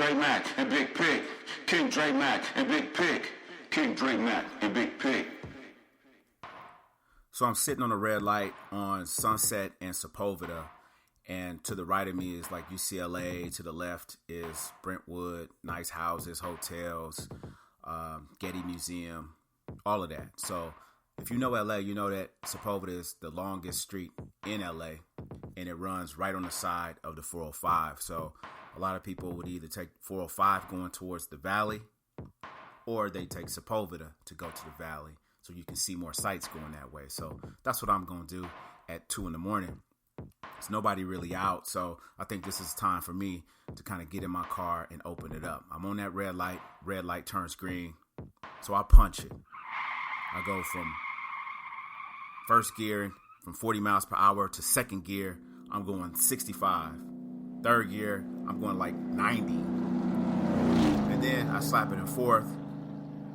Dray Mack and Big Pig. King Dray Mack and Big Pig. King Dray Mack and Big Pig. So I'm sitting on a red light on Sunset and Sepulveda, and to the right of me is like UCLA. To the left is Brentwood, nice houses, hotels, Getty Museum, all of that. So if you know LA, you know that Sepulveda is the longest street in LA, and it runs right on the side of the 405. So a lot of people would either take 405 going towards the valley, or they take Sepulveda to go to the valley, so you can see more sights going that way. So that's what I'm going to do at 2 in the morning. There's nobody really out, so I think this is time for me to kind of get in my car and open it up. I'm on that red light turns green, so I punch it. I go from first gear, from 40 miles per hour, to second gear, I'm going 65. Third gear, I'm going like 90. And then I slap it in fourth,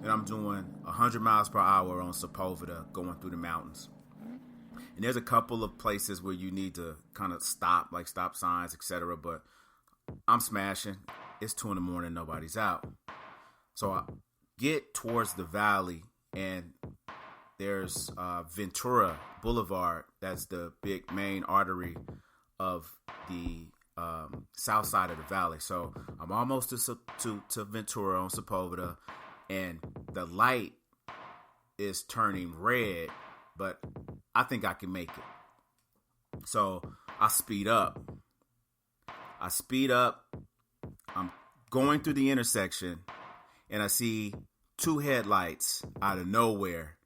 and I'm doing 100 miles per hour on Sepulveda going through the mountains. And there's a couple of places where you need to kind of stop, like stop signs, etc. But I'm smashing. It's 2 in the morning, nobody's out. So I get towards the valley, and there's Ventura Boulevard. That's the big main artery of the south side of the valley. So I'm almost to Ventura on Sepulveda, and the light is turning red, but I think I can make it. So I speed up. I'm going through the intersection, and I see 2 headlights out of nowhere,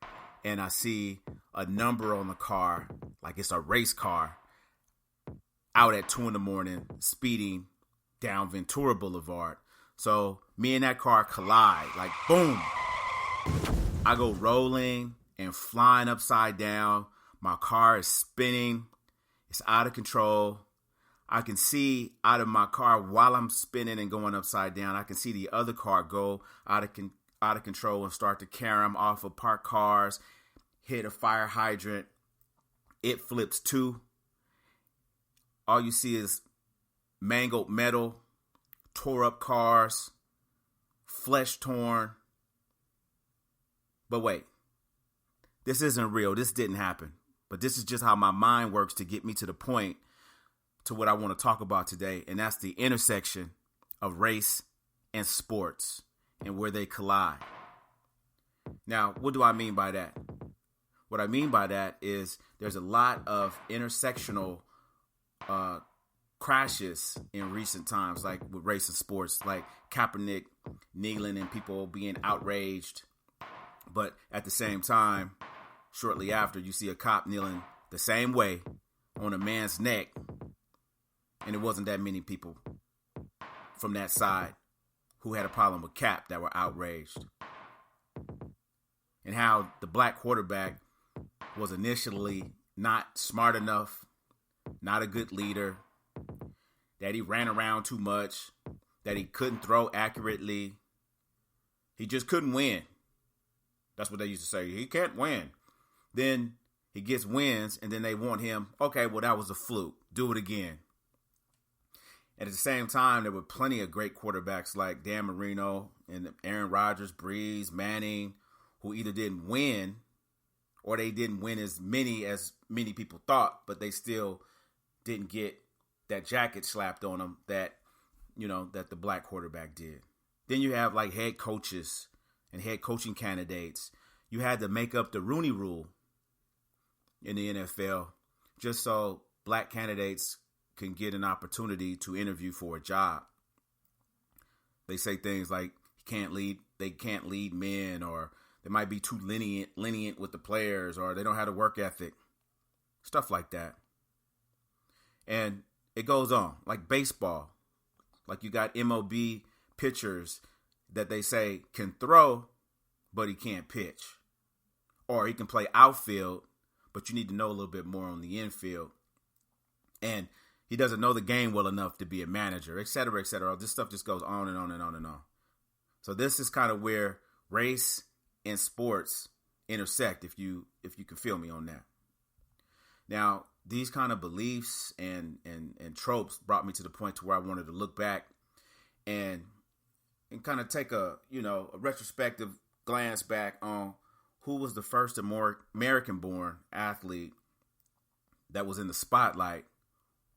and I see a number on the car, like it's a race car, out at 2 in the morning, speeding down Ventura Boulevard. So me and that car collide, like boom. I go rolling and flying upside down. My car is spinning. It's out of control. I can see out of my car while I'm spinning and going upside down. I can see the other car go out of control and start to carom off of parked cars, hit a fire hydrant. It flips too. All you see is mangled metal, tore up cars, flesh torn. But wait, this isn't real. This didn't happen. But this is just how my mind works to get me to the point to what I want to talk about today. And that's the intersection of race and sports and where they collide. Now, what do I mean by that? What I mean by that is there's a lot of intersectional crashes in recent times, like with race and sports, like Kaepernick kneeling and people being outraged. But at the same time, shortly after, you see a cop kneeling the same way on a man's neck, and it wasn't that many people from that side who had a problem with Cap that were outraged. And how the black quarterback was initially not smart enough, not a good leader, that he ran around too much, that he couldn't throw accurately. He just couldn't win. That's what they used to say. He can't win. Then he gets wins, and then they want him, okay, well, that was a fluke. Do it again. And at the same time, there were plenty of great quarterbacks like Dan Marino and Aaron Rodgers, Breeze, Manning, who either didn't win or they didn't win as many people thought, but they still didn't get that jacket slapped on them that the black quarterback did. Then you have like head coaches and head coaching candidates. You had to make up the Rooney Rule in the NFL just so black candidates can get an opportunity to interview for a job. They say things like they can't lead men, or they might be too lenient with the players, or they don't have the work ethic. Stuff like that. And it goes on, like baseball. Like you got MLB pitchers that they say can throw, but he can't pitch. Or he can play outfield, but you need to know a little bit more on the infield. And he doesn't know the game well enough to be a manager, et cetera, et cetera. This stuff just goes on and on and on and on. So this is kind of where race and sports intersect, if you can feel me on that. Now, these kind of beliefs and tropes brought me to the point to where I wanted to look back and kind of take a retrospective glance back on who was the first American-born athlete that was in the spotlight,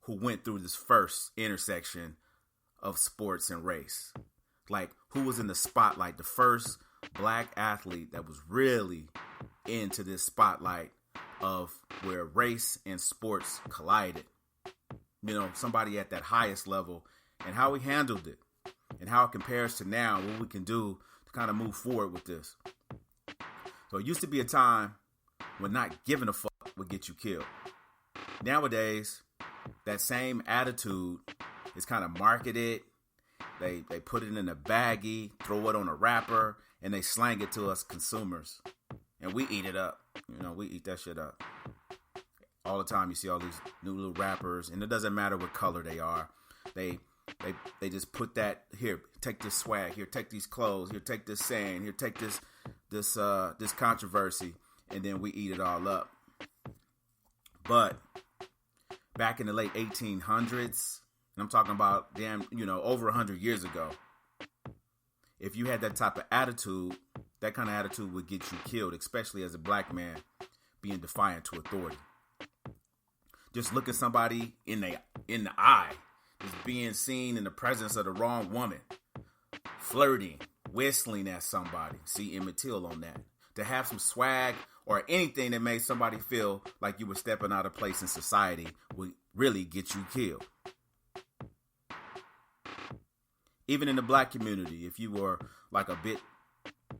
who went through this first intersection of sports and race. Like, who was in the spotlight, the first black athlete that was really into this spotlight of where race and sports collided. Somebody at that highest level, and how we handled it, and how it compares to now, what we can do to kind of move forward with this. So it used to be a time when not giving a fuck would get you killed. Nowadays, that same attitude is kind of marketed. They put it in a baggie, throw it on a wrapper, and they slang it to us consumers. And we eat it up. We eat that shit up. All the time you see all these new little rappers, and it doesn't matter what color they are. They just put that, here, take this swag, here, take these clothes, here, take this saying, here, take this controversy, and then we eat it all up. But back in the late 1800s, and I'm talking about over 100 years ago, if you had that type of attitude, that kind of attitude would get you killed, especially as a black man being defiant to authority. Just looking somebody in the eye, just being seen in the presence of the wrong woman, flirting, whistling at somebody. See Emmett Till on that. To have some swag or anything that made somebody feel like you were stepping out of place in society would really get you killed. Even in the black community, if you were like a bit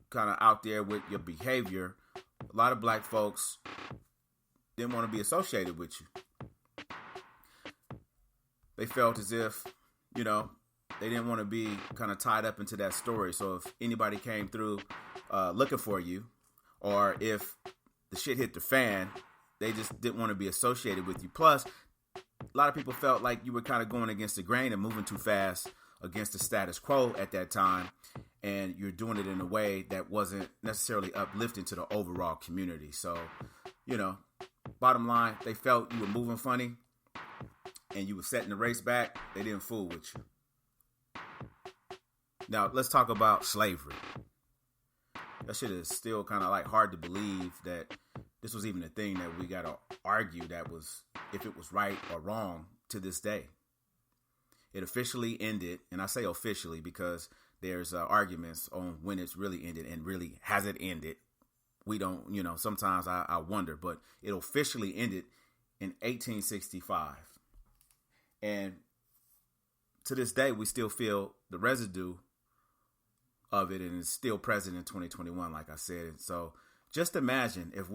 kind of out there with your behavior, a lot of black folks didn't want to be associated with you. They felt as if, they didn't want to be kind of tied up into that story. So if anybody came through looking for you, or if the shit hit the fan, they just didn't want to be associated with you. Plus, a lot of people felt like you were kind of going against the grain and moving too fast against the status quo at that time, and you're doing it in a way that wasn't necessarily uplifting to the overall community. So, bottom line, they felt you were moving funny and you were setting the race back. They didn't fool with you. Now, let's talk about slavery. That shit is still kind of like hard to believe that this was even a thing that we got to argue that was, if it was right or wrong to this day. It officially ended, and I say officially because there's arguments on when it's really ended and really has it ended. We don't, sometimes I wonder, but it officially ended in 1865. And to this day, we still feel the residue of it, and it's still present in 2021, like I said. So just imagine if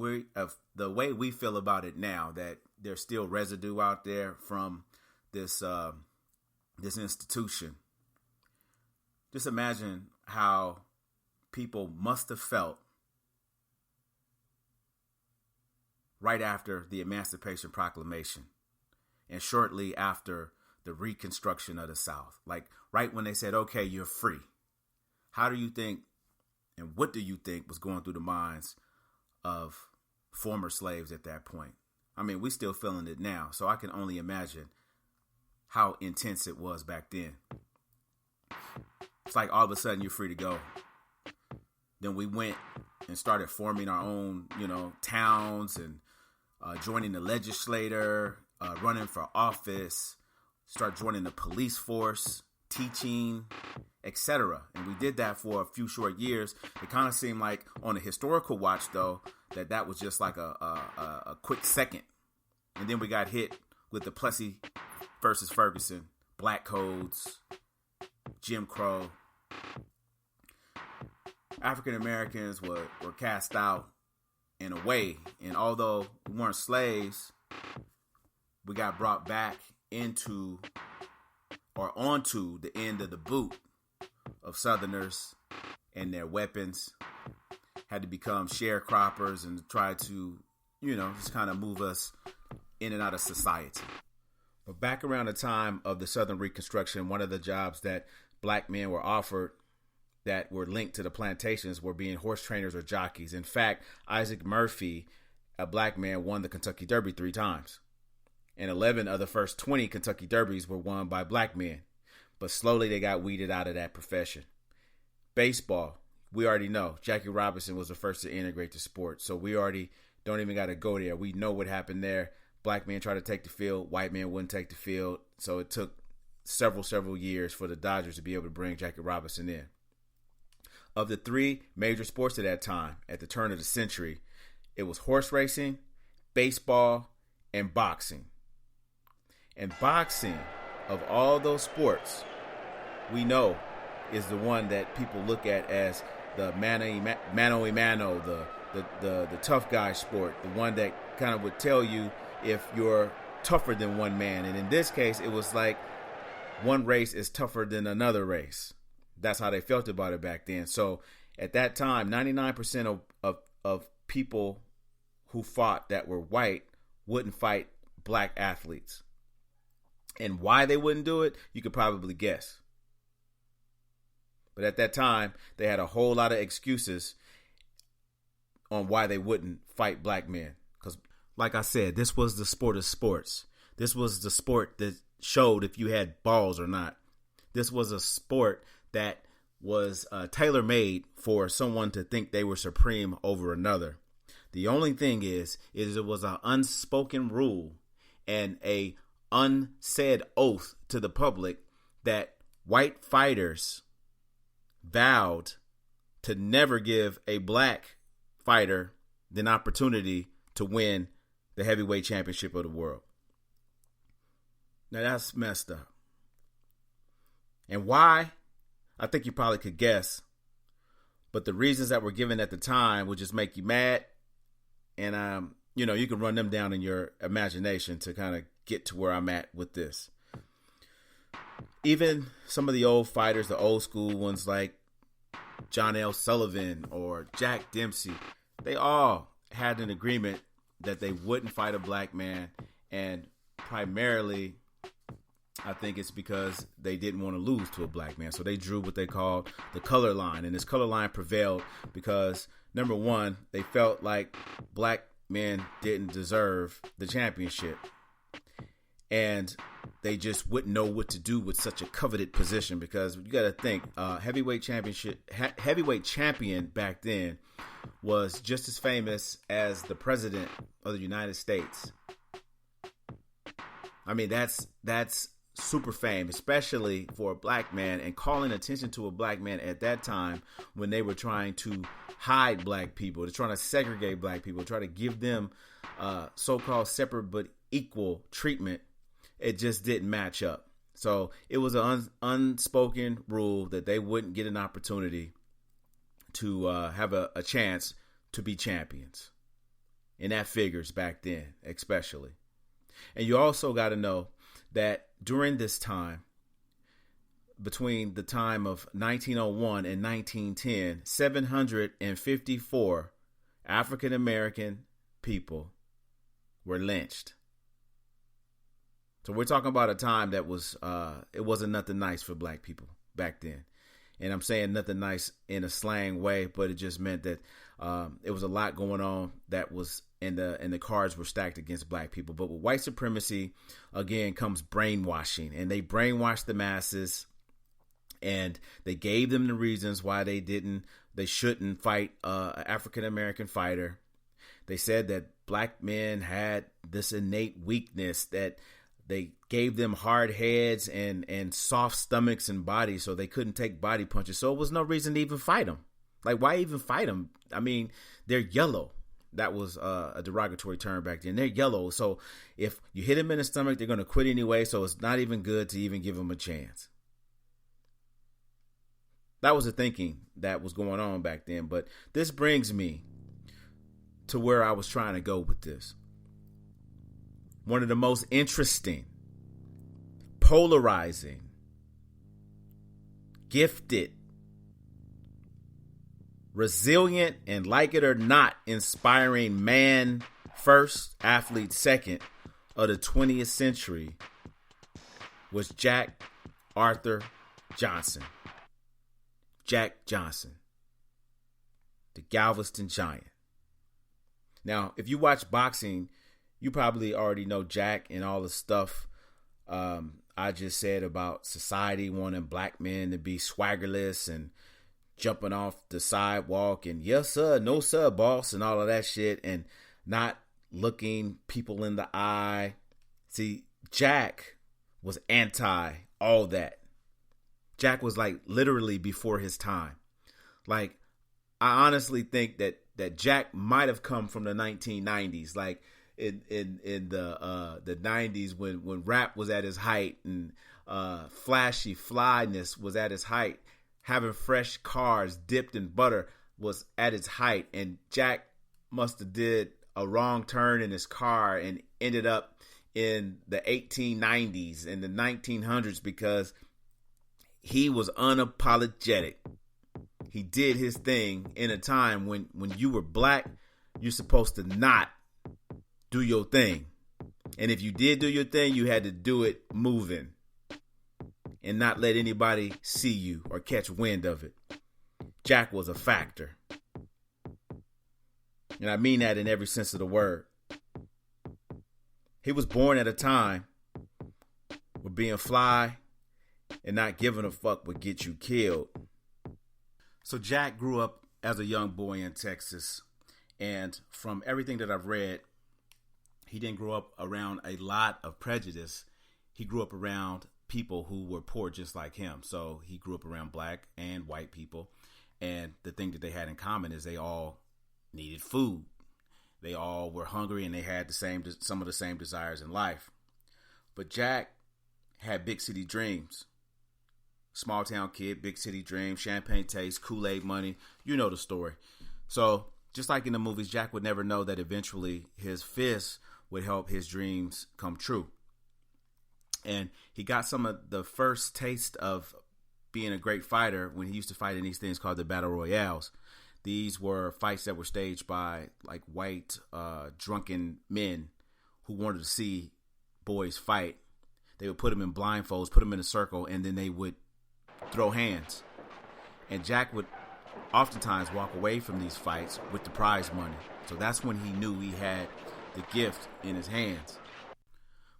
the way we feel about it now, that there's still residue out there from this institution. Just imagine how people must have felt right after the Emancipation Proclamation and shortly after the Reconstruction of the South. Like right when they said, okay, you're free. How do you think, and what do you think was going through the minds of former slaves at that point? I mean, we still feeling it now, so I can only imagine how intense it was back then. It's like all of a sudden you're free to go. Then we went and started forming our own, towns and joining the legislature, running for office, start joining the police force, teaching, etc. And we did that for a few short years. It kind of seemed like on a historical watch, though, that was just like a quick second. And then we got hit with the Plessy versus Ferguson, black codes, Jim Crow. African Americans were cast out in a way. And although we weren't slaves, we got brought back into or onto the end of the boot of Southerners and their weapons. Had to become sharecroppers and try to, just kind of move us in and out of society. But back around the time of the Southern Reconstruction, one of the jobs that black men were offered that were linked to the plantations were being horse trainers or jockeys. In fact, Isaac Murphy, a black man, won the Kentucky Derby 3 times. And 11 of the first 20 Kentucky Derbies were won by black men. But slowly they got weeded out of that profession. Baseball, we already know. Jackie Robinson was the first to integrate the sport. So we already don't even got to go there. We know what happened there. Black men tried to take the field. White men wouldn't take the field. So it took several years for the Dodgers to be able to bring Jackie Robinson in. Of the three major sports at that time, at the turn of the century, it was horse racing, baseball, and boxing. And boxing, of all those sports, we know is the one that people look at as the mano, the tough guy sport, the one that kind of would tell you if you're tougher than one man. And in this case, it was like one race is tougher than another race. That's how they felt about it back then. So at that time, 99% of people who fought that were white wouldn't fight black athletes. And why they wouldn't do it, you could probably guess. But at that time, they had a whole lot of excuses on why they wouldn't fight black men. Because, like I said, this was the sport of sports. This was the sport that showed if you had balls or not. This was a sport that was tailor-made for someone to think they were supreme over another. The only thing is it was an unspoken rule and a unsaid oath to the public that white fighters vowed to never give a black fighter the opportunity to win the heavyweight championship of the world. Now that's messed up. And why? I think you probably could guess. But the reasons that were given at the time would just make you mad. And, you can run them down in your imagination to kind of get to where I'm at with this. Even some of the old fighters, the old school ones like John L. Sullivan or Jack Dempsey, they all had an agreement that they wouldn't fight a black man. And primarily, I think it's because they didn't want to lose to a black man. So they drew what they called the color line. And this color line prevailed because, number one, they felt like black men didn't deserve the championship. And they just wouldn't know what to do with such a coveted position, because you got to think, heavyweight champion back then was just as famous as the president of the United States. I mean, that's super fame, especially for a black man, and calling attention to a black man at that time when they were trying to hide black people, they're trying to segregate black people, try to give them so-called separate but equal treatment. It just didn't match up. So it was an unspoken rule that they wouldn't get an opportunity to have a chance to be champions. And that figures back then, especially. And you also got to know that during this time, between the time of 1901 and 1910, 754 African-American people were lynched. So we're talking about a time that was, it wasn't nothing nice for black people back then. And I'm saying nothing nice in a slang way, but it just meant that it was a lot going on that was and the cards were stacked against black people. But with white supremacy, again, comes brainwashing, and they brainwashed the masses, and they gave them the reasons why they shouldn't fight an African-American fighter. They said that black men had this innate weakness, that they gave them hard heads and soft stomachs and bodies, so they couldn't take body punches. So it was no reason to even fight them. Like, why even fight them? I mean, they're yellow. That was a derogatory term back then. They're yellow. So if you hit them in the stomach, they're going to quit anyway. So it's not even good to even give them a chance. That was the thinking that was going on back then. But this brings me to where I was trying to go with this. One of the most interesting, polarizing, gifted, resilient, and like it or not, inspiring man first, athlete second of the 20th century was Jack Arthur Johnson. Jack Johnson, the Galveston Giant. Now, if you watch boxing, you probably already know Jack and all the stuff. I I just said about society wanting black men to be swaggerless and jumping off the sidewalk and yes sir, no sir, boss, and all of that shit, and not looking people in the eye. See, Jack was anti all that. Jack was like literally before his time. Like, I honestly think that Jack might have come from the 1990s, like in the 90s when rap was at its height and flashy flyness was at its height. Having fresh cars dipped in butter was at its height, and Jack must have did a wrong turn in his car and ended up in the 1890s and the 1900s because he was unapologetic. He did his thing in a time when you were black, you're supposed to not do your thing. And if you did do your thing, you had to do it moving and not let anybody see you or catch wind of it. Jack was a factor. And I mean that in every sense of the word. He was born at a time where being fly and not giving a fuck would get you killed. So Jack grew up as a young boy in Texas. And from everything that I've read, he didn't grow up around a lot of prejudice. He grew up around people who were poor just like him. So he grew up around black and white people. And the thing that they had in common is they all needed food. They all were hungry and they had some of the same desires in life. But Jack had big city dreams. Small town kid, big city dreams, champagne taste, Kool-Aid money. You know the story. So just like in the movies, Jack would never know that eventually his fists would help his dreams come true. And he got some of the first taste of being a great fighter when he used to fight in these things called the Battle Royales. These were fights that were staged by like white, drunken men who wanted to see boys fight. They would put them in blindfolds, put them in a circle, and then they would throw hands. And Jack would oftentimes walk away from these fights with the prize money. So that's when he knew he had the gift in his hands.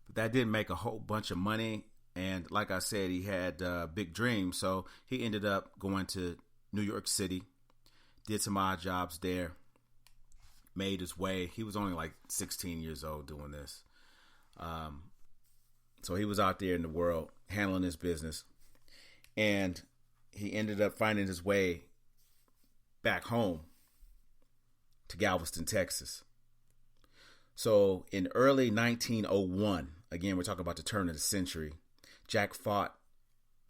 But that didn't make a whole bunch of money. And like I said, he had big dreams. So he ended up going to New York City, did some odd jobs there, made his way. He was only like 16 years old doing this. So he was out there in the world handling his business. And he ended up finding his way back home to Galveston, Texas. So in early 1901, again, we're talking about the turn of the century, Jack fought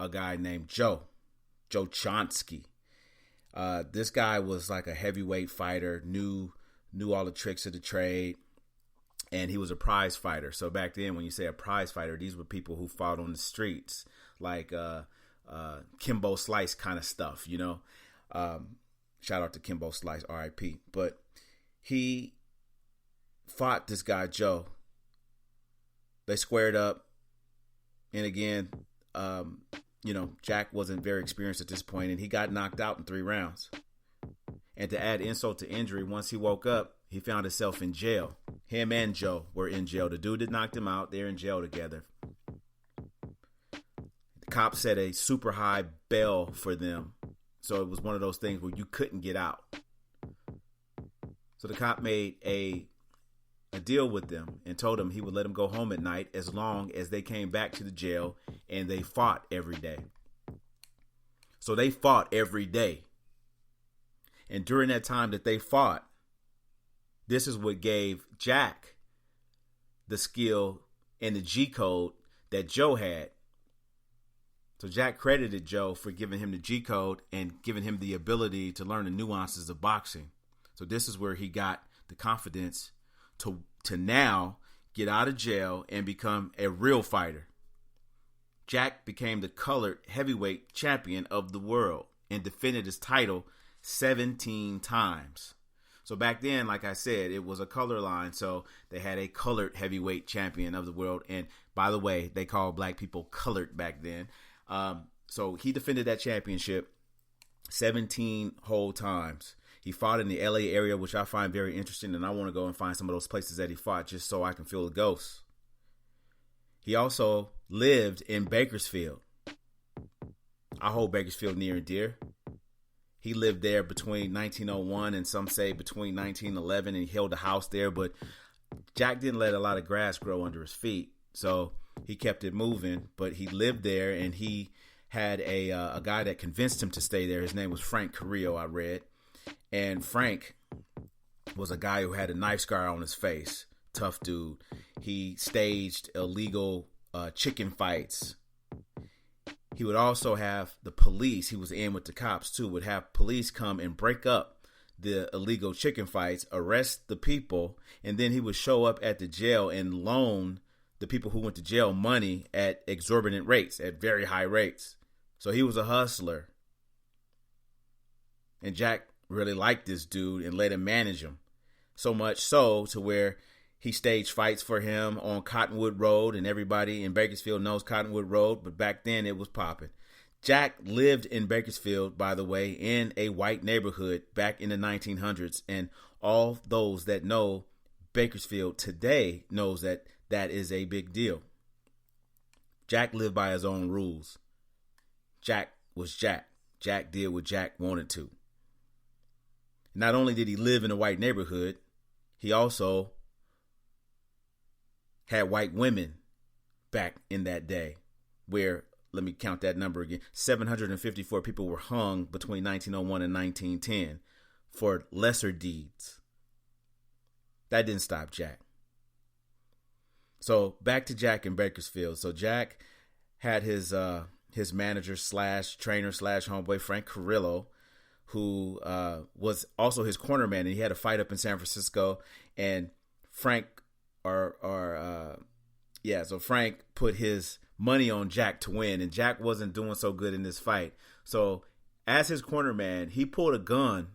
a guy named Joe Chonsky. This guy was like a heavyweight fighter, knew all the tricks of the trade, and he was a prize fighter. So back then, when you say a prize fighter, these were people who fought on the streets, like Kimbo Slice kind of stuff, you know. Shout out to Kimbo Slice, R.I.P. But he fought this guy, Joe. They squared up. And again, Jack wasn't very experienced at this point, and he got knocked out in 3 rounds. And to add insult to injury, once he woke up, he found himself in jail. Him and Joe were in jail. The dude that knocked him out, they're in jail together. The cops set a super high bail for them. So it was one of those things where you couldn't get out. So the cop made a deal with them and told them he would let them go home at night as long as they came back to the jail and they fought every day. So they fought every day. And during that time that they fought, this is what gave Jack the skill and the G code that Joe had. So Jack credited Joe for giving him the G code and giving him the ability to learn the nuances of boxing. So this is where he got the confidence to now get out of jail and become a real fighter. Jack became the colored heavyweight champion of the world and defended his title 17 times. So back then, like I said, it was a color line. So they had a colored heavyweight champion of the world. And by the way, they called black people colored back then. So he defended that championship 17 whole times. He fought in the LA area, which I find very interesting. And I want to go and find some of those places that he fought just so I can feel the ghosts. He also lived in Bakersfield. I hold Bakersfield near and dear. He lived there between 1901 and some say between 1911, and he held a house there. But Jack didn't let a lot of grass grow under his feet, so he kept it moving. But he lived there, and he had a guy that convinced him to stay there. His name was Frank Carrillo, I read. And Frank was a guy who had a knife scar on his face. Tough dude. He staged illegal chicken fights. He would also have the police, he was in with the cops too, would have police come and break up the illegal chicken fights, arrest the people, and then he would show up at the jail and loan the people who went to jail money at exorbitant rates, at very high rates. So he was a hustler. And Jack really liked this dude and let him manage him. So much so to where he staged fights for him on Cottonwood Road, and everybody in Bakersfield knows Cottonwood Road, but back then it was popping. Jack lived in Bakersfield, by the way, in a white neighborhood back in the 1900s, and all those that know Bakersfield today knows that that is a big deal. Jack lived by his own rules. Jack was Jack. Jack did what Jack wanted to. Not only did he live in a white neighborhood, he also had white women back in that day where, let me count that number again, 754 people were hung between 1901 and 1910 for lesser deeds. That didn't stop Jack. So back to Jack in Bakersfield. So Jack had his manager slash trainer slash homeboy, Frank Carrillo, who was also his corner man, and he had a fight up in San Francisco, and Frank so Frank put his money on Jack to win, and Jack wasn't doing so good in this fight. So as his corner man, he pulled a gun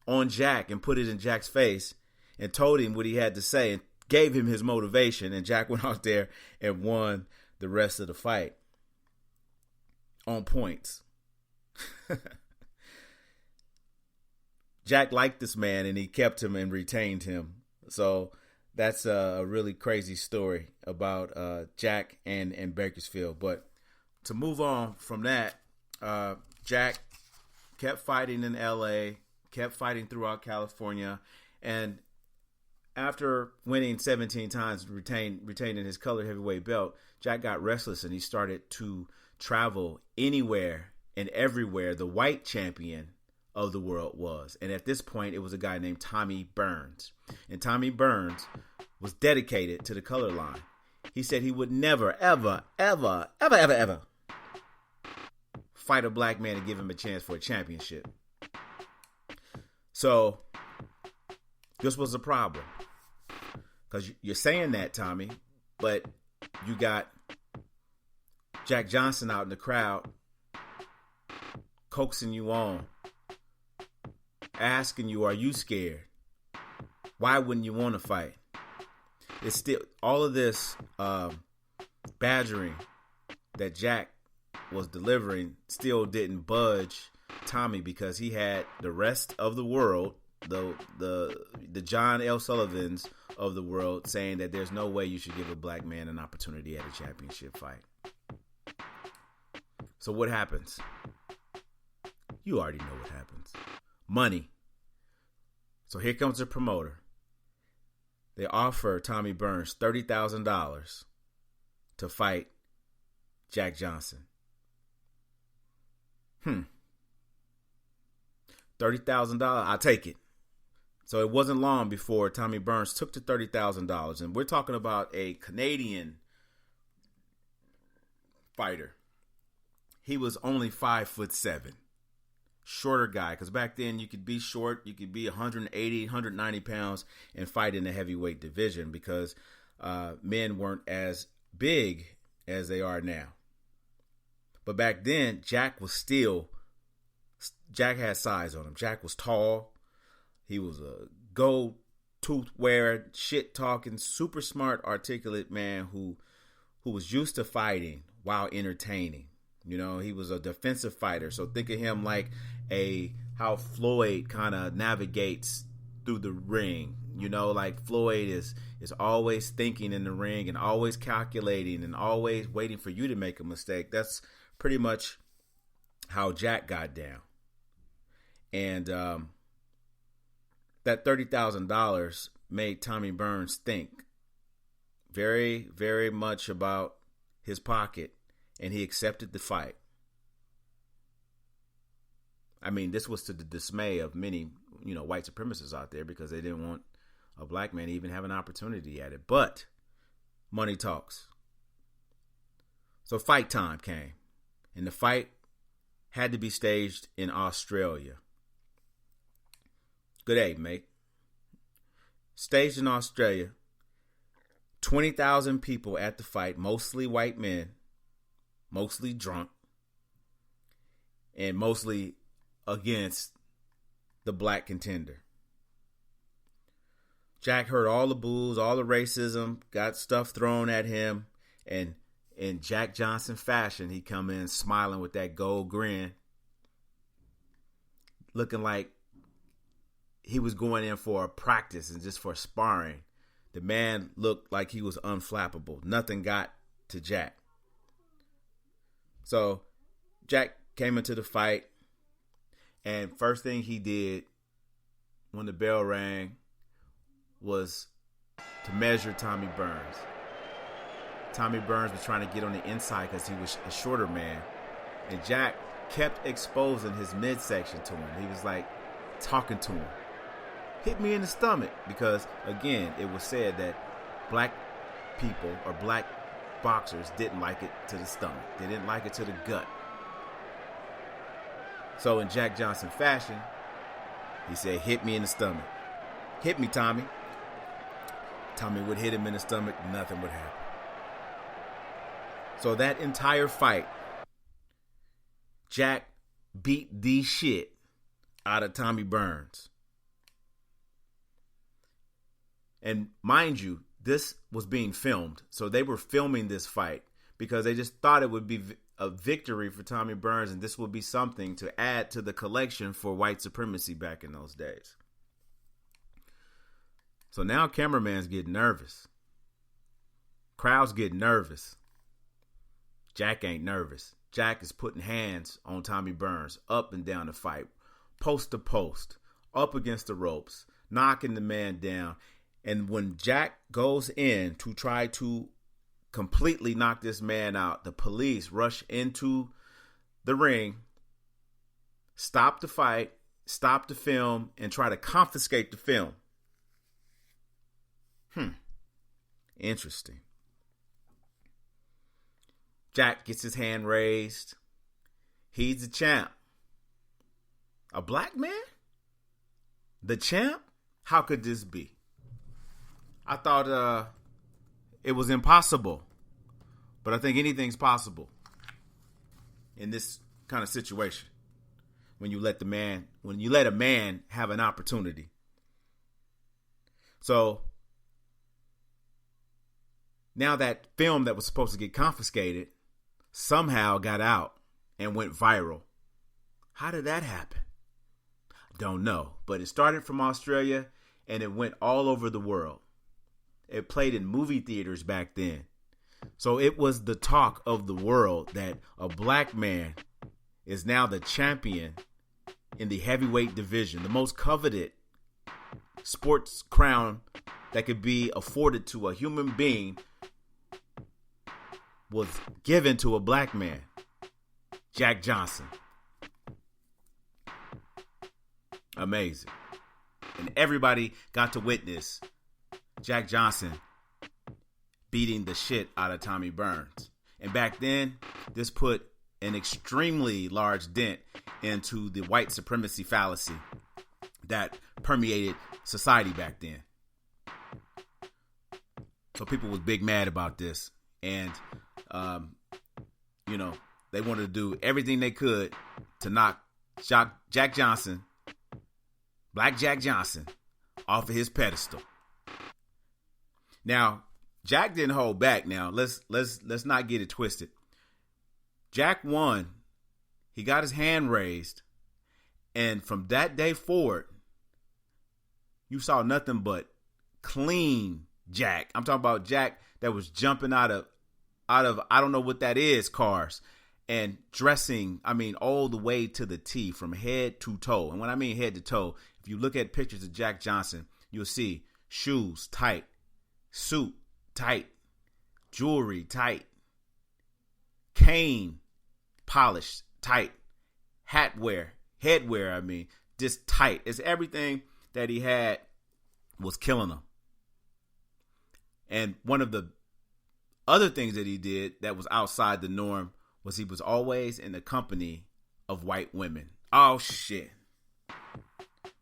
on Jack and put it in Jack's face and told him what he had to say and gave him his motivation, and Jack went out there and won the rest of the fight on points. Jack liked this man, and he kept him and retained him. So that's a really crazy story about Jack and Bakersfield. But to move on from that, Jack kept fighting in L.A., kept fighting throughout California, and after winning 17 times, retaining his color heavyweight belt, Jack got restless, and he started to travel anywhere and everywhere the white champion of the world was. And at this point, it was a guy named Tommy Burns. And Tommy Burns was dedicated to the color line. He said he would never, ever, ever, ever, ever, ever fight a black man and give him a chance for a championship. So this was a problem. Because you're saying that, Tommy, but you got Jack Johnson out in the crowd coaxing you on, asking you, are you scared? Why wouldn't you want to fight? It's still all of this badgering that Jack was delivering still didn't budge Tommy, because he had the rest of the world, the John L. Sullivans of the world, saying that there's no way you should give a black man an opportunity at a championship fight. So what happens? You already know what happens. Money. So here comes the promoter. They offer Tommy Burns $30,000 to fight Jack Johnson. $30,000, I'll take it. So it wasn't long before Tommy Burns took the $30,000, and we're talking about a Canadian fighter. He was only 5'7", shorter guy, because back then you could be short, you could be 180, 190 pounds and fight in the heavyweight division, because men weren't as big as they are now. But back then, Jack had size on him. Jack was tall. He was a gold tooth wearing, shit talking, super smart, articulate man who was used to fighting while entertaining. You know, he was a defensive fighter. So think of him like how Floyd kind of navigates through the ring. You know, like Floyd is always thinking in the ring and always calculating and always waiting for you to make a mistake. That's pretty much how Jack got down. And that $30,000 made Tommy Burns think very, very much about his pocket, and he accepted the fight. I mean, this was to the dismay of many, white supremacists out there, because they didn't want a black man to even have an opportunity at it. But money talks. So fight time came, and the fight had to be staged in Australia. Good day, mate. Staged in Australia. 20,000 people at the fight, mostly white men, mostly drunk, and mostly against the black contender. Jack heard all the boos, all the racism, got stuff thrown at him, and in Jack Johnson fashion, he come in smiling with that gold grin, looking like he was going in for a practice and just for sparring. The man looked like he was unflappable. Nothing got to Jack. So Jack came into the fight, and first thing he did when the bell rang was to measure Tommy Burns. Tommy Burns was trying to get on the inside because he was a shorter man, and Jack kept exposing his midsection to him. He was like talking to him. Hit me in the stomach, because again, it was said that black people or black boxers didn't like it to the stomach. They didn't like it to the gut. So in Jack Johnson fashion, he said, hit me in the stomach. Hit me, Tommy. Tommy would hit him in the stomach. Nothing would happen. So that entire fight, Jack beat the shit out of Tommy Burns. And mind you, this was being filmed. So they were filming this fight because they just thought it would be a victory for Tommy Burns, and this would be something to add to the collection for white supremacy back in those days. So now cameraman's getting nervous. Crowd's getting nervous. Jack ain't nervous. Jack is putting hands on Tommy Burns up and down the fight, post to post, up against the ropes, knocking the man down. And when Jack goes in to try to completely knock this man out, the police rush into the ring, stop the fight, stop the film, and try to confiscate the film. Interesting. Jack gets his hand raised. He's the champ. A black man? The champ? How could this be? I thought it was impossible, but I think anything's possible in this kind of situation. When you let a man have an opportunity. So now that film that was supposed to get confiscated somehow got out and went viral. How did that happen? Don't know, but it started from Australia and it went all over the world. It played in movie theaters back then. So it was the talk of the world that a black man is now the champion in the heavyweight division, the most coveted sports crown that could be afforded to a human being was given to a black man, Jack Johnson. Amazing. And everybody got to witness Jack Johnson beating the shit out of Tommy Burns. And back then, this put an extremely large dent into the white supremacy fallacy that permeated society back then. So people was big mad about this. And, they wanted to do everything they could to knock Jack Johnson, Black Jack Johnson, off of his pedestal. Now, Jack didn't hold back. Now, let's not get it twisted. Jack won. He got his hand raised. And from that day forward, you saw nothing but clean Jack. I'm talking about Jack that was jumping out of I don't know what that is, cars, and dressing, I mean, all the way to the T from head to toe. And when I mean head to toe, if you look at pictures of Jack Johnson, you'll see shoes tight, suit tight, jewelry tight, cane polished tight, headwear, I mean, just tight. It's everything that he had was killing him. And one of the other things that he did that was outside the norm was he was always in the company of white women. Oh, shit.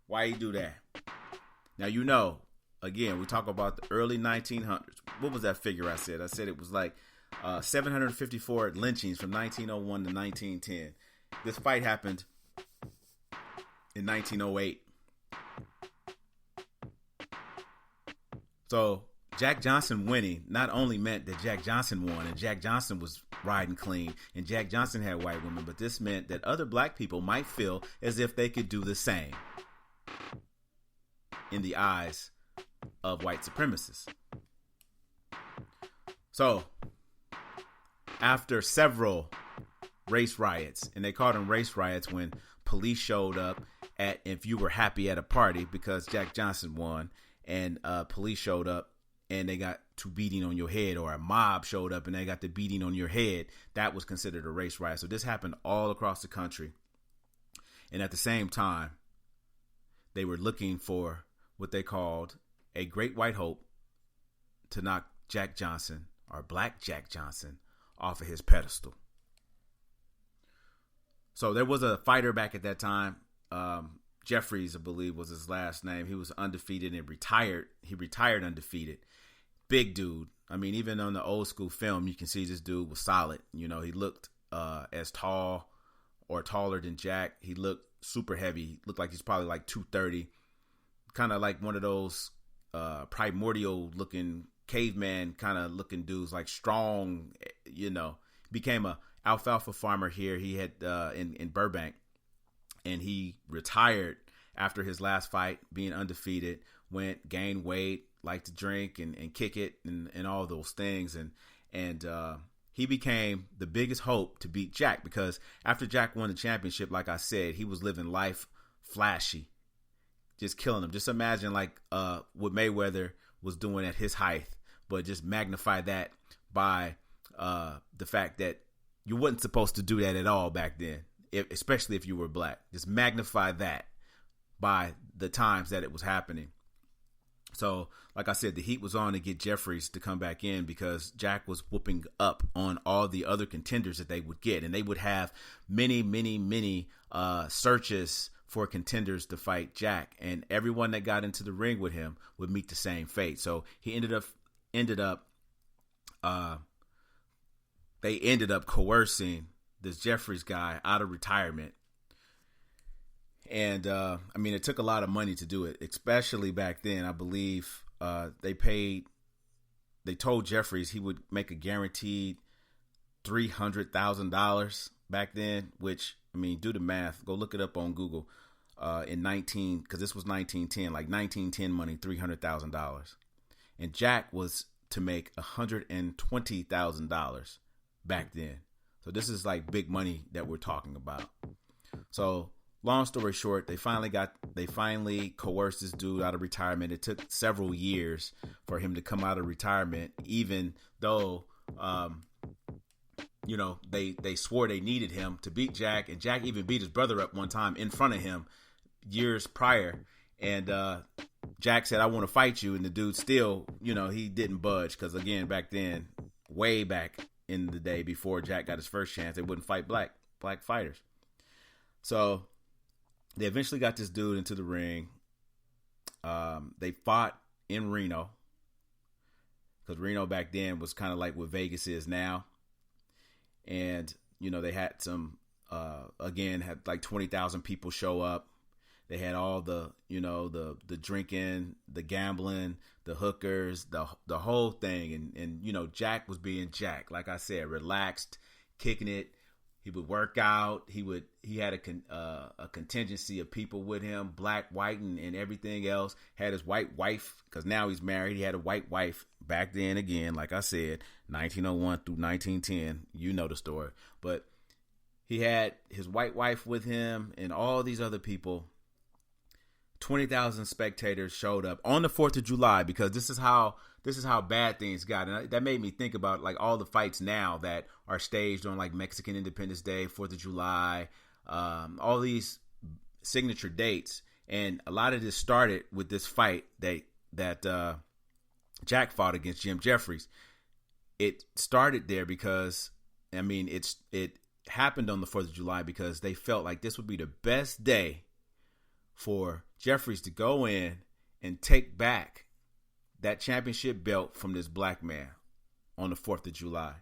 Why you do that? Now, you know, again, we talk about the early 1900s. What was that figure I said? I said it was like 754 lynchings from 1901 to 1910. This fight happened in 1908. So Jack Johnson winning not only meant that Jack Johnson won and Jack Johnson was riding clean and Jack Johnson had white women, but this meant that other black people might feel as if they could do the same in the eyes of white supremacists. So after several race riots, and they called them race riots when police showed up at, if you were happy at a party because Jack Johnson won, and police showed up and they got to beating on your head, or a mob showed up and they got the beating on your head, that was considered a race riot. So this happened all across the country. And at the same time, they were looking for what they called a great white hope to knock Jack Johnson, or Black Jack Johnson, off of his pedestal. So there was a fighter back at that time, Jeffries, I believe was his last name. He was undefeated and retired. He retired undefeated. Big dude. I mean, even on the old school film, you can see this dude was solid. You know, he looked as tall or taller than Jack. He looked super heavy. He looked like he's probably like 230. Kind of like one of those primordial looking caveman kind of looking dudes, like strong, you know. Became a alfalfa farmer here. He had in Burbank, and he retired after his last fight, being undefeated. Went, gained weight, liked to drink and kick it and all those things, and he became the biggest hope to beat Jack, because after Jack won the championship, like I said, he was living life flashy, just killing him. Just imagine like what Mayweather was doing at his height, but just magnify that by the fact that you wasn't supposed to do that at all back then, especially if you were black. Just magnify that by the times that it was happening. So, like I said, the heat was on to get Jeffries to come back in, because Jack was whooping up on all the other contenders that they would get. And they would have many searches for contenders to fight Jack. And everyone that got into the ring with him would meet the same fate. So he ended up they ended up coercing this Jeffries guy out of retirement. And, I mean, it took a lot of money to do it, especially back then. I believe they told Jeffries he would make a guaranteed $300,000 back then, which, I mean, do the math. Go look it up on Google because this was 1910, like 1910 money, $300,000. And Jack was to make $120,000 back then. So this is like big money that we're talking about. So long story short, they finally coerced this dude out of retirement. It took several years for him to come out of retirement, even though, you know, they swore they needed him to beat Jack, and Jack even beat his brother up one time in front of him years prior. And Jack said, "I want to fight you," and the dude still, you know, he didn't budge, because again, back then, way back in the day before Jack got his first chance, they wouldn't fight black fighters. So they eventually got this dude into the ring. They fought in Reno, because Reno back then was kind of like what Vegas is now. And, you know, they had some, had like 20,000 people show up. They had all the, you know, the drinking, the gambling, the hookers, the whole thing. And, you know, Jack was being Jack, like I said, relaxed, kicking it. He would work out. He had a contingency of people with him, black, white, and everything else. Had his white wife, because now he's married. He had a white wife back then. Again, like I said, 1901 through 1910. You know the story. But he had his white wife with him and all these other people. 20,000 spectators showed up on the 4th of July, because this is how bad things got. And that made me think about like all the fights now that are staged on like Mexican Independence Day, 4th of July, all these signature dates. And a lot of this started with this fight that Jack fought against Jim Jeffries. It started there because, I mean, it happened on the 4th of July because they felt like this would be the best day for Jeffries to go in and take back that championship belt from this black man on the 4th of July.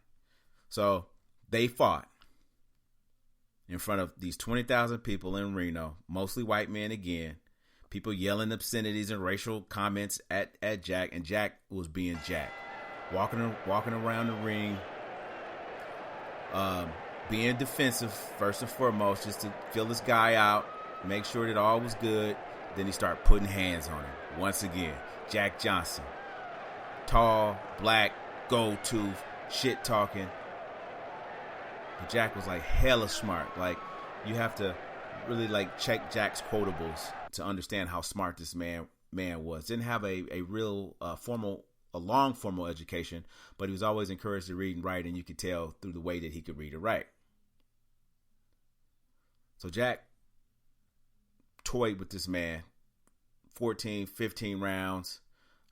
So they fought in front of these 20,000 people in Reno, mostly white men again, people yelling obscenities and racial comments at Jack, and Jack was being Jack, walking around the ring, being defensive first and foremost, just to fill this guy out, make sure that all was good. Then he started putting hands on him. Once again, Jack Johnson. Tall, black, gold tooth, shit talking. But Jack was like hella smart. Like, you have to really like check Jack's quotables to understand how smart this man was. Didn't have a real long formal education, but he was always encouraged to read and write, and you could tell through the way that he could read and write. So Jack toyed with this man 14, 15 rounds.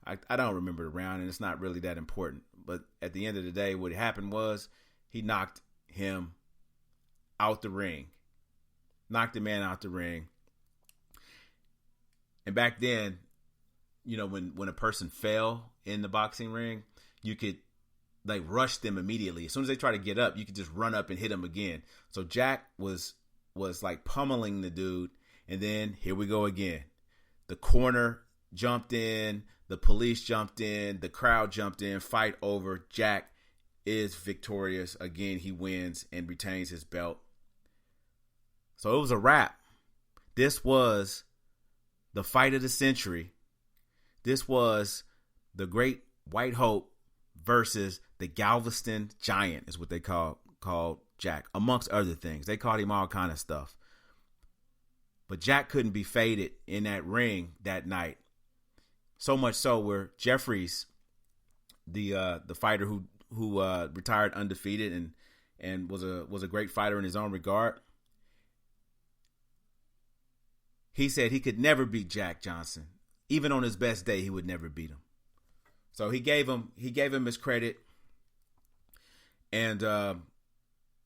I don't remember the round, and it's not really that important. But at the end of the day, what happened was he knocked him out the ring. Knocked the man out the ring. And back then, you know, when a person fell in the boxing ring, you could like rush them immediately. As soon as they try to get up, you could just run up and hit them again. So Jack was like pummeling the dude. And then here we go again. The corner jumped in. The police jumped in. The crowd jumped in. Fight over. Jack is victorious. Again, he wins and retains his belt. So it was a wrap. This was the fight of the century. This was the Great White Hope versus the Galveston Giant, is what they called Jack, amongst other things. They called him all kind of stuff. But Jack couldn't be faded in that ring that night. So much so where Jeffries, the fighter who retired undefeated and was a great fighter in his own regard, he said he could never beat Jack Johnson. Even on his best day, he would never beat him. So he gave him his credit. And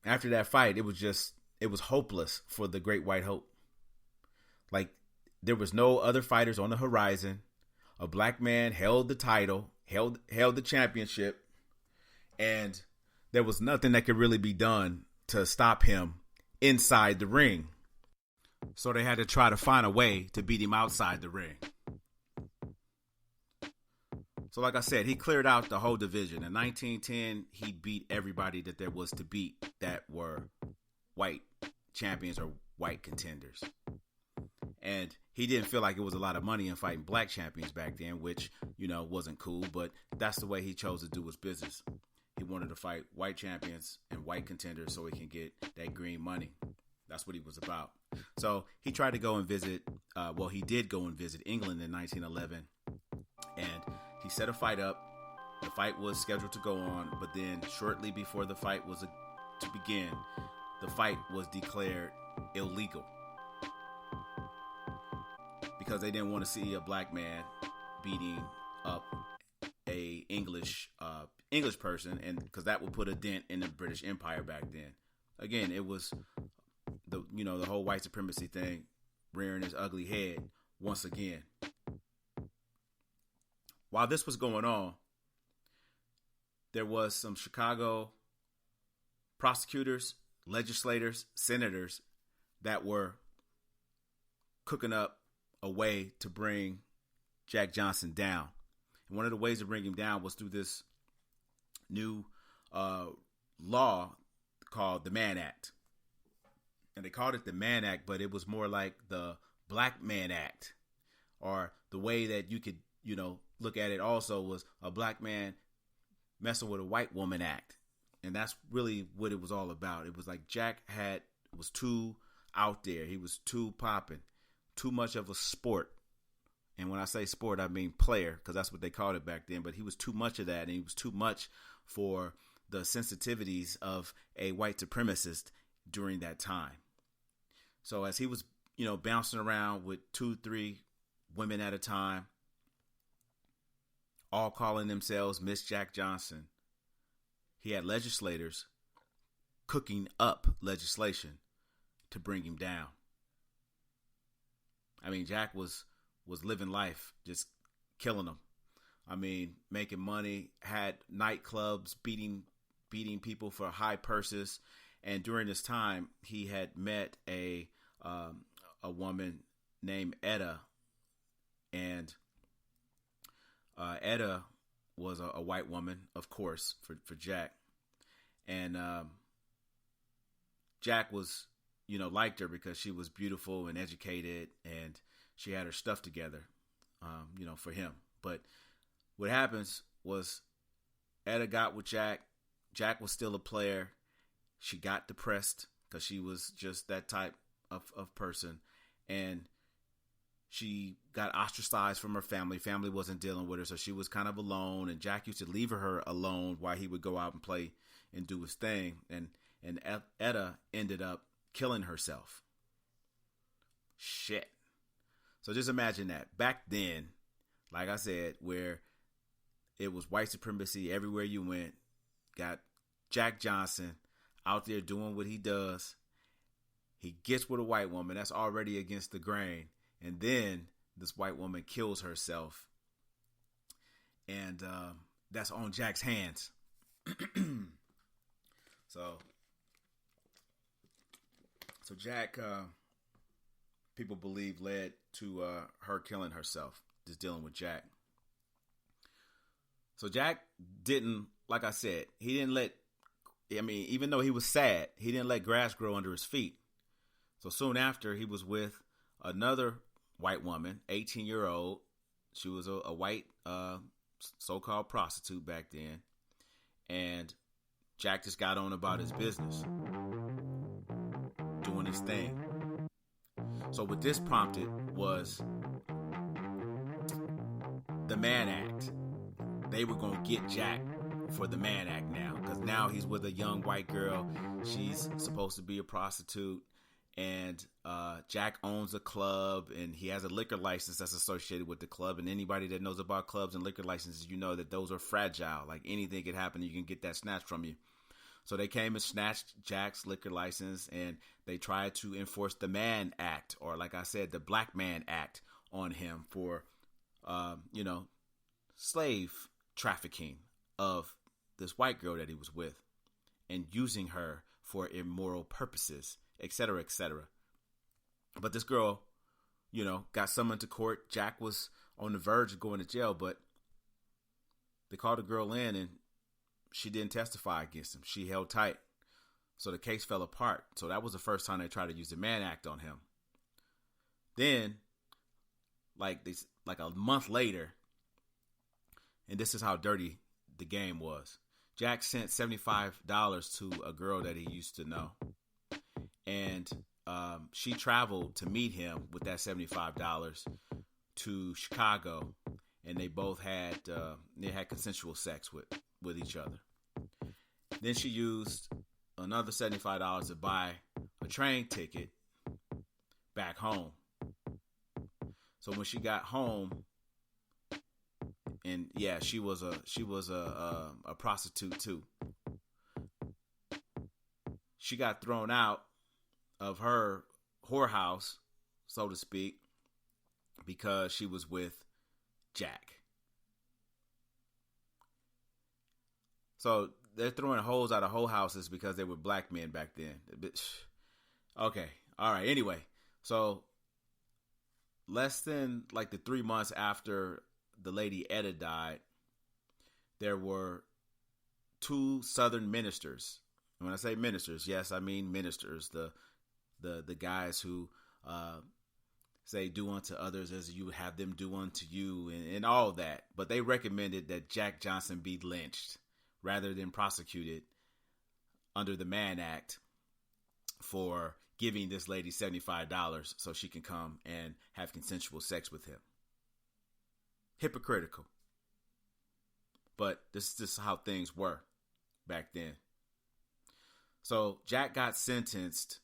after that fight, it was hopeless for the Great White Hope. Like, there was no other fighters on the horizon. A black man held the title, held the championship, and there was nothing that could really be done to stop him inside the ring. So they had to try to find a way to beat him outside the ring. So like I said, he cleared out the whole division. In 1910, he beat everybody that there was to beat that were white champions or white contenders. And he didn't feel like it was a lot of money in fighting black champions back then, which, you know, wasn't cool, but that's the way he chose to do his business. He wanted to fight white champions and white contenders so he can get that green money. That's what he was about. So he tried to go and visit, he did go and visit England in 1911, and he set a fight up. The fight was scheduled to go on, but then shortly before the fight was to begin, the fight was declared illegal because they didn't want to see a black man beating up a English person, and because that would put a dent in the British Empire back then. Again, it was the whole white supremacy thing rearing its ugly head once again. While this was going on, there was some Chicago prosecutors, legislators, senators that were cooking up a way to bring Jack Johnson down. And one of the ways to bring him down was through this new law called the Mann Act. and they called it the Mann Act, but it was more like the Black Man Act, or the way that you could, look at it also was a black man messing with a white woman act. And that's really what it was all about. It was like Jack was too out there. He was too popping, too much of a sport. And when I say sport, I mean player, because that's what they called it back then. But he was too much of that, and he was too much for the sensitivities of a white supremacist during that time. So as he was, bouncing around with 2-3 women at a time, all calling themselves Miss Jack Johnson, he had legislators cooking up legislation to bring him down. I mean, Jack was living life, just killing them. I mean, making money, had nightclubs, beating people for high purses. And during this time, he had met a woman named Etta, and Etta was a white woman, of course, for Jack. And Jack was, liked her because she was beautiful and educated, and she had her stuff together, for him. But what happens was Etta got with Jack. Jack was still a player. She got depressed because she was just that type of person. And she got ostracized from her family. Family wasn't dealing with her, so she was kind of alone. And Jack used to leave her alone while he would go out and play and do his thing. And Etta ended up killing herself. Shit. So just imagine that. Back then, like I said, where it was white supremacy everywhere you went, got Jack Johnson out there doing what he does. He gets with a white woman. That's already against the grain. And then this white woman kills herself. And that's on Jack's hands. So Jack, people believe, led to her killing herself, just dealing with Jack. So Jack didn't, like I said, even though he was sad, he didn't let grass grow under his feet. So soon after, he was with another white woman, 18-year-old. She was a white so-called prostitute back then. And Jack just got on about his business, doing his thing. So what this prompted was the Mann Act. They were going to get Jack for the Mann Act now, because now he's with a young white girl. She's supposed to be a prostitute. And Jack owns a club, and he has a liquor license that's associated with the club. And anybody that knows about clubs and liquor licenses, you know that those are fragile. Like anything could happen, you can get that snatched from you. So they came and snatched Jack's liquor license, and they tried to enforce the Mann Act, or like I said, the Black Man Act on him for, slave trafficking of this white girl that he was with and using her for immoral purposes, etc., etc. But this girl, got summoned to court. Jack was on the verge of going to jail, but they called the girl in, and she didn't testify against him. She held tight. So the case fell apart. So that was the first time they tried to use the Mann Act on him. Then, like a month later, and this is how dirty the game was, Jack sent $75 to a girl that he used to know. And she traveled to meet him with that $75 to Chicago, and they both had consensual sex with each other. Then she used another $75 to buy a train ticket back home. So when she got home, and yeah, she was a prostitute too. She got thrown out of her whorehouse, so to speak, because she was with Jack. So they're throwing holes out of whole houses because they were black men back then. Okay. All right. Anyway, so less than like the 3 months after the lady Etta died, there were 2 Southern ministers. And when I say ministers, yes, I mean ministers. The the guys who say do unto others as you have them do unto you, and all that. But they recommended that Jack Johnson be lynched rather than prosecuted under the Mann Act for giving this lady $75 so she can come and have consensual sex with him. Hypocritical. But this is just how things were back then. So Jack got sentenced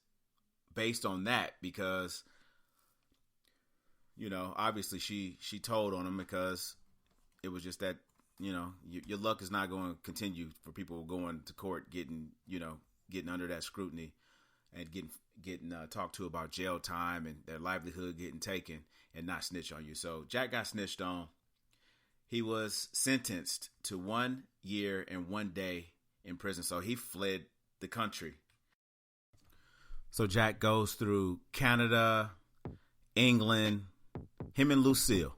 based on that because, you know, obviously she told on him because it was just that, you know, your luck is not going to continue for people going to court getting under that scrutiny and getting talked to about jail time and their livelihood getting taken and not snitch on you. So Jack got snitched on. He was sentenced to 1 year and 1 day in prison. So he fled the country. So Jack goes through Canada, England, him and Lucille.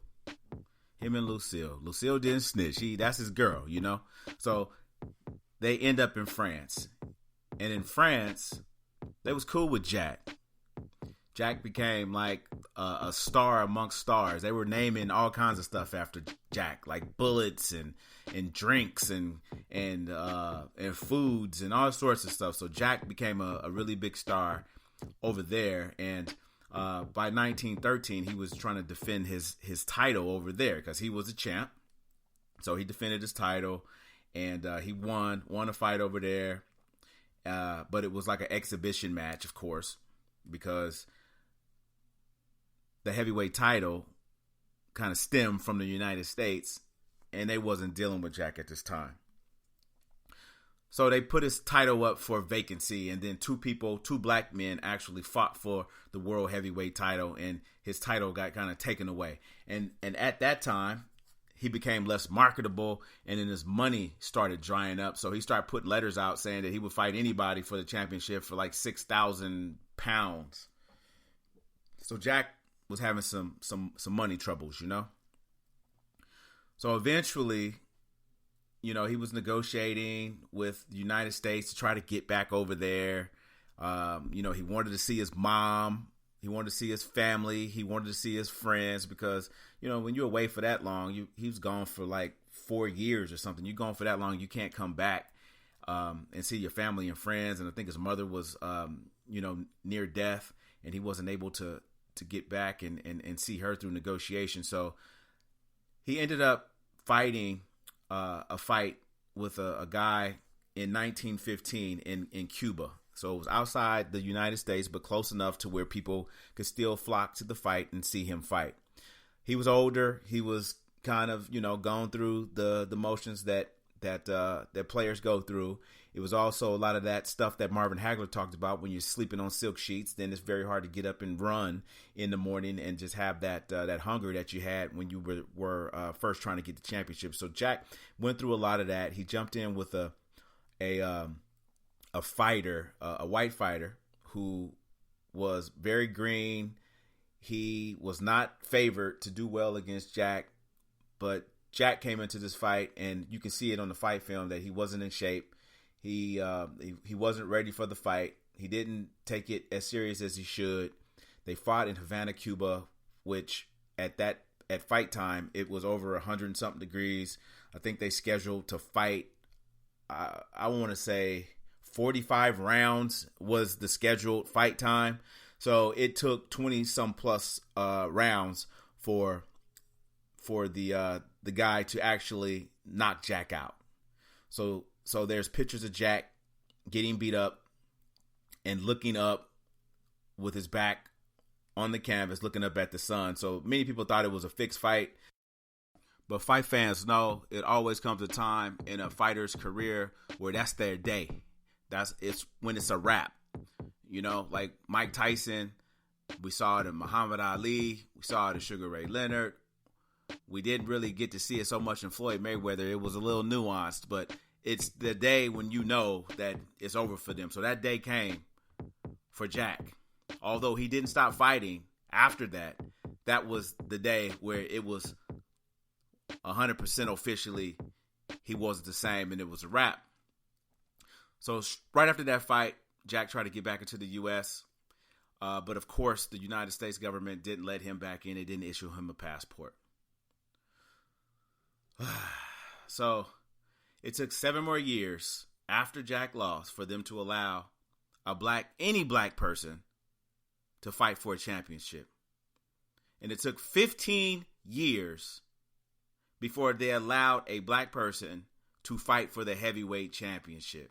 Lucille didn't snitch. That's his girl, you know. So they end up in France. And in France, they was cool with Jack. Jack became like a star amongst stars. They were naming all kinds of stuff after Jack, like bullets and drinks and foods and all sorts of stuff. So Jack became a really big star over there. And by 1913, he was trying to defend his title over there because he was a champ. So he defended his title and he won a fight over there. But it was like an exhibition match, of course, because the heavyweight title kind of stemmed from the United States, and they wasn't dealing with Jack at this time. So they put his title up for vacancy, and then two black men actually fought for the world heavyweight title, and his title got kind of taken away. And at that time, he became less marketable, and then his money started drying up. So he started putting letters out saying that he would fight anybody for the championship for like 6,000 pounds. So Jack was having some money troubles, you know. So eventually, you know, he was negotiating with the United States to try to get back over there. You know, he wanted to see his mom. He wanted to see his family. He wanted to see his friends because, you know, when you're away for that long, he was gone for like 4 years or something. You're gone for that long, you can't come back and see your family and friends. And I think his mother was, you know, near death, and he wasn't able to get back and see her through negotiation. So he ended up fighting a fight with a guy in 1915 in Cuba. So it was outside the United States, but close enough to where people could still flock to the fight and see him fight. He was older. He was kind of, you know, going through the motions that players go through. It was also a lot of that stuff that Marvin Hagler talked about. When you're sleeping on silk sheets, then it's very hard to get up and run in the morning and just have that hunger that you had when you were first trying to get the championship. So Jack went through a lot of that. He jumped in with a fighter, a white fighter who was very green. He was not favored to do well against Jack, but Jack came into this fight, and you can see it on the fight film that he wasn't in shape. He wasn't ready for the fight. He didn't take it as serious as he should. They fought in Havana, Cuba, which at fight time, it was over 100 and something degrees. I think they scheduled to fight, I want to say 45 rounds was the scheduled fight time. So it took 20 some plus rounds for the guy to actually knock Jack out. So there's pictures of Jack getting beat up and looking up with his back on the canvas, looking up at the sun. So many people thought it was a fixed fight. But fight fans know it always comes a time in a fighter's career where that's their day. It's when it's a wrap. You know, like Mike Tyson, we saw it in Muhammad Ali, we saw it in Sugar Ray Leonard. We didn't really get to see it so much in Floyd Mayweather. It was a little nuanced, but it's the day when you know that it's over for them. So that day came for Jack. Although he didn't stop fighting after that, that was the day where it was 100% officially he wasn't the same and it was a wrap. So right after that fight, Jack tried to get back into the U.S. But of course, the United States government didn't let him back in. It didn't issue him a passport. So it took 7 more years after Jack lost for them to allow any black person to fight for a championship. And it took 15 years before they allowed a black person to fight for the heavyweight championship.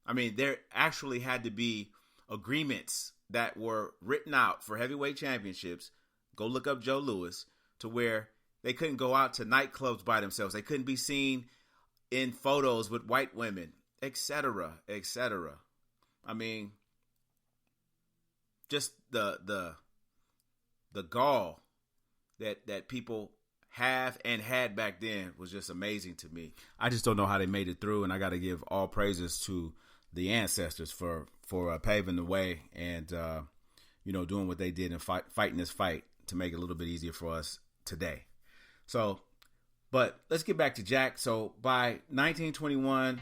I mean, there actually had to be agreements that were written out for heavyweight championships. Go look up Joe Louis, to where they couldn't go out to nightclubs by themselves. They couldn't be seen in photos with white women, etc., etc. I mean, just the gall that people have and had back then was just amazing to me. I just don't know how they made it through, and I got to give all praises to the ancestors for paving the way and doing what they did and fighting this fight to make it a little bit easier for us today. So, but let's get back to Jack. So by 1921,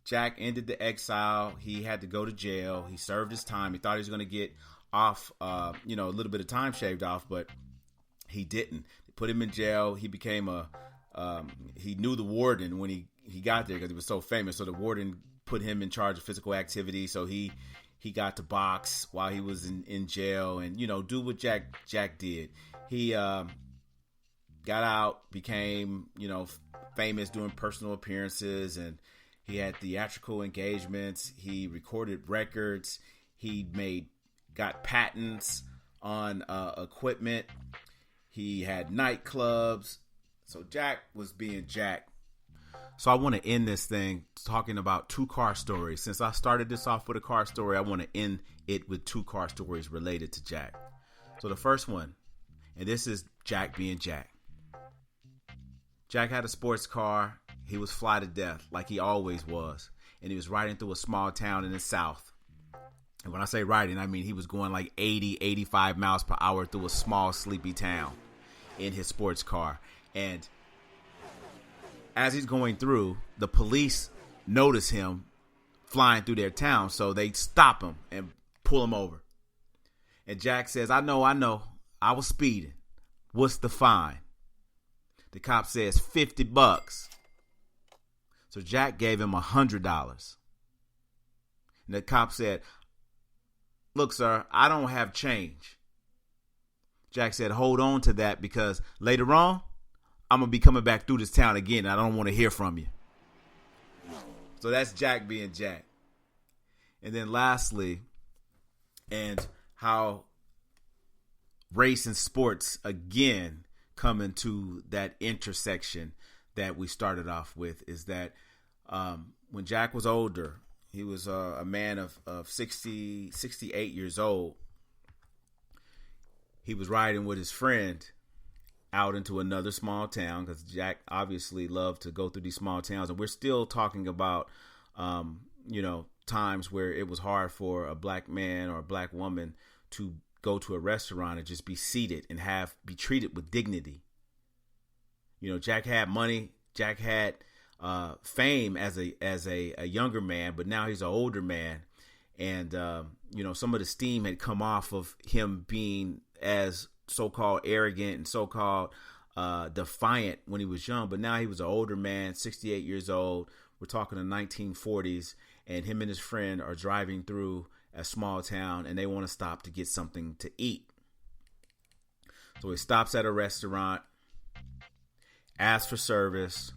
Jack ended the exile. He had to go to jail. He served his time. He thought he was going to get off, a little bit of time shaved off, but he didn't. They put him in jail. He became he knew the warden when he got there because he was so famous. So the warden put him in charge of physical activity. So he got to box while he was in jail and, do what Jack did. He got out, became, famous doing personal appearances, and he had theatrical engagements. He recorded records. He got patents on equipment. He had nightclubs. So Jack was being Jack. So I want to end this thing talking about 2 car stories. Since I started this off with a car story, I want to end it with 2 car stories related to Jack. So the first one, and this is Jack being Jack. Jack had a sports car. He was fly to death like he always was. And he was riding through a small town in the South. And when I say riding, I mean he was going like 80, 85 miles per hour through a small, sleepy town in his sports car. And as he's going through, the police notice him flying through their town. So they stop him and pull him over. And Jack says, I know. I was speeding. What's the fine? The cop says $50. So Jack gave him $100. And the cop said, look, sir, I don't have change. Jack said, hold on to that because later on, I'm going to be coming back through this town again. And I don't want to hear from you. So that's Jack being Jack. And then lastly, and how race and sports again come into that intersection that we started off with is that when Jack was older, he was a man of 68 years old. He was riding with his friend out into another small town because Jack obviously loved to go through these small towns. And we're still talking about, times where it was hard for a black man or a black woman to go to a restaurant and just be seated and be treated with dignity. Jack had money. Jack had fame as a younger man, but now he's an older man. And, some of the steam had come off of him being as so-called arrogant and so-called defiant when he was young. But now he was an older man, 68 years old. We're talking the 1940s. And him and his friend are driving through a small town and they want to stop to get something to eat. So he stops at a restaurant, asks for service,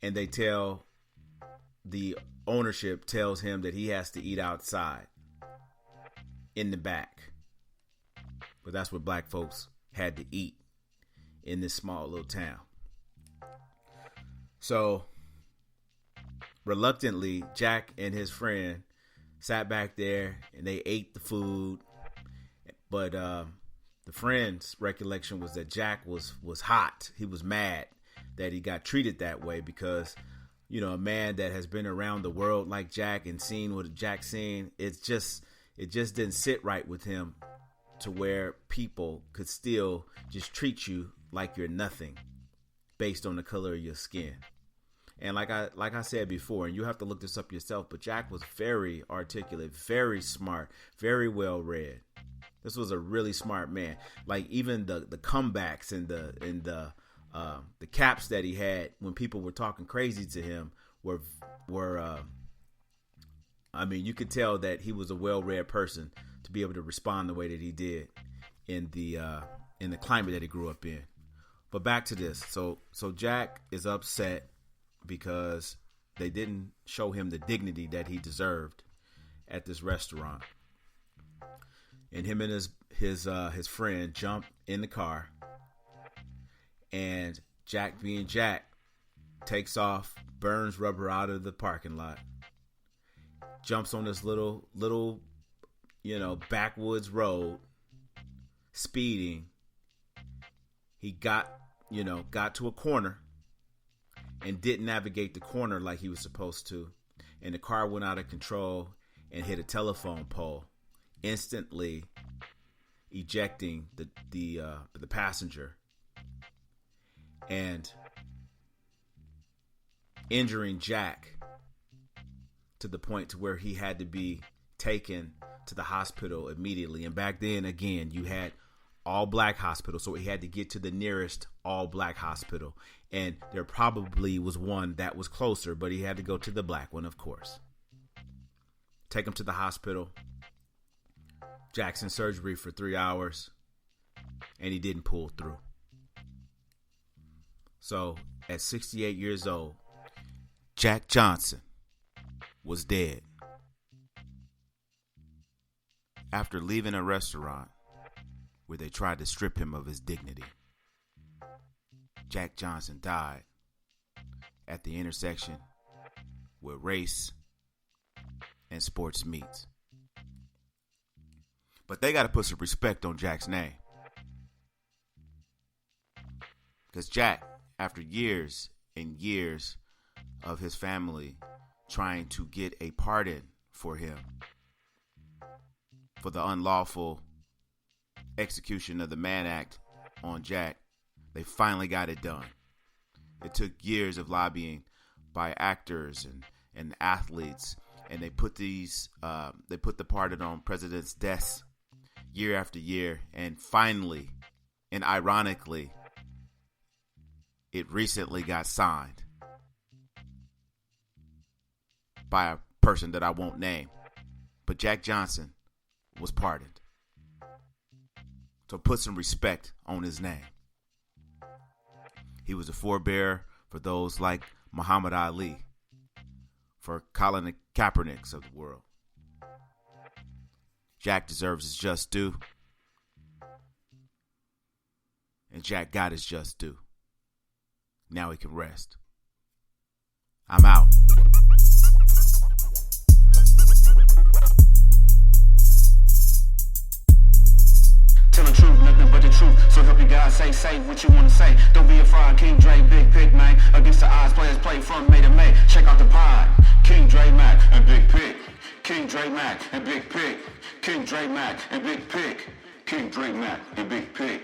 and the ownership tells him that he has to eat outside in the back. But that's what black folks had to eat in this small little town. So reluctantly, Jack and his friend sat back there and they ate the food. But the friend's recollection was that Jack was hot. He was mad that he got treated that way because, a man that has been around the world like Jack and seen what Jack's seen, it just didn't sit right with him to where people could still just treat you like you're nothing based on the color of your skin. And like I said before, and you have to look this up yourself, but Jack was very articulate, very smart, very well read. This was a really smart man. Like even the comebacks and the caps that he had when people were talking crazy to him were I mean, you could tell that he was a well-read person to be able to respond the way that he did in the climate that he grew up in. But back to this. So Jack is upset because they didn't show him the dignity that he deserved at this restaurant. And him and his friend jump in the car, and Jack being Jack takes off, burns rubber out of the parking lot, jumps on this little backwoods road, speeding. He got to a corner and didn't navigate the corner like he was supposed to, and the car went out of control and hit a telephone pole, instantly ejecting the passenger and injuring Jack to the point to where he had to be taken to the hospital immediately. And back then, again, you had all black hospital, so he had to get to the nearest all black hospital, and there probably was one that was closer, but he had to go to the black one, of course. Take him to the hospital. Jack's in surgery for 3 hours, and he didn't pull through. So at 68 years old, Jack Johnson was dead after leaving a restaurant where they tried to strip him of his dignity. Jack Johnson died at the intersection where race and sports meets. But they got to put some respect on Jack's name. Because Jack, after years and years of his family trying to get a pardon for him for the unlawful execution of the Mann Act on Jack, they finally got it done. It took years of lobbying by actors and athletes, and they put the pardon on presidents' desks year after year, and finally, and ironically, it recently got signed by a person that I won't name, but Jack Johnson was pardoned. So put some respect on his name. He was a forebearer for those like Muhammad Ali, for Colin Kaepernicks of the world. Jack deserves his just due, and Jack got his just due. Now he can rest. I'm out. Tell the truth, nothing but the truth. So help you guys say what you want to say. Don't be a fraud, King Dre, big pick, man. Against the odds, players play from May to May. Check out the pod. King Dray Mack and Big Pick. King Dray Mack and Big Pick. King Dray Mack and Big Pick. King Dray Mack and Big Pick.